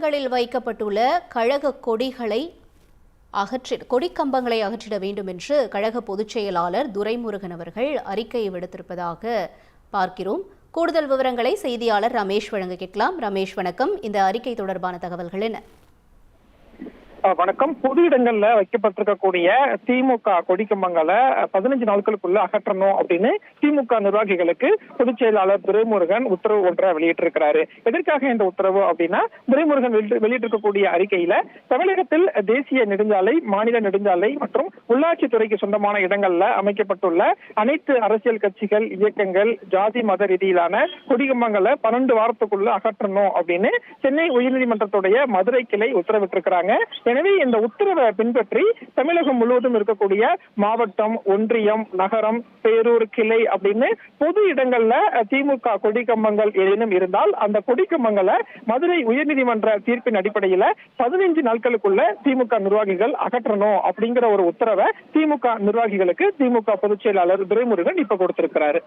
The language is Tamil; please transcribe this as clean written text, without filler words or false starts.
இடங்களில் வைக்கப்பட்டுள்ள கழக கொடிக்கம்பங்களை அகற்றிட வேண்டும் என்று கழக பொதுச் செயலாளர் துரைமுருகன் அவர்கள் அறிக்கையை விடுத்திருப்பதாக பார்க்கிறோம். கூடுதல் விவரங்களை செய்தியாளர் ரமேஷ் வழங்க கேட்கலாம். ரமேஷ் வணக்கம். இந்த அறிக்கை தொடர்பான தகவல்கள் என்ன? வணக்கம். பொது இடங்கள்ல வைக்கப்பட்டிருக்கக்கூடிய திமுக கொடிக்கம்பங்களை 15 நாட்களுக்குள்ள அகற்றணும் அப்படின்னு திமுக நிர்வாகிகளுக்கு பொதுச் செயலாளர் துரைமுருகன் உத்தரவு ஒன்றை வெளியிட்டிருக்கிறாரு. எதற்காக இந்த உத்தரவு அப்படின்னா, துரைமுருகன் வெளியிட்டிருக்கக்கூடிய அறிக்கையில தமிழகத்தில் தேசிய நெடுஞ்சாலை, மாநில நெடுஞ்சாலை மற்றும் உள்ளாட்சித்துறைக்கு சொந்தமான இடங்கள்ல அமைக்கப்பட்டுள்ள அனைத்து அரசியல் கட்சிகள், இயக்கங்கள், ஜாதி மத ரீதியிலான கொடிக்கம்பங்களை 12 வாரத்துக்குள்ள அகற்றணும் அப்படின்னு சென்னை உயர்நீதிமன்றத்துடைய மதுரை கிளை உத்தரவிட்டிருக்கிறாங்க. எனவே இந்த உத்தரவை பின்பற்றி தமிழகம் முழுவதும் இருக்கக்கூடிய மாவட்டம், ஒன்றியம், நகரம், பேரூர், கிளை அப்படின்னு பொது இடங்கள்ல திமுக கொடிக்கம்பங்கள் ஏதேனும் இருந்தால் அந்த கொடிக்கம்பங்களை மதுரை உயர்நீதிமன்ற தீர்ப்பின் அடிப்படையில 15 நாட்களுக்குள்ள திமுக நிர்வாகிகள் அகற்றணும் அப்படிங்கிற ஒரு உத்தரவை திமுக நிர்வாகிகளுக்கு திமுக பொதுச் செயலாளர் துரைமுருகன் இப்ப கொடுத்திருக்கிறாரு.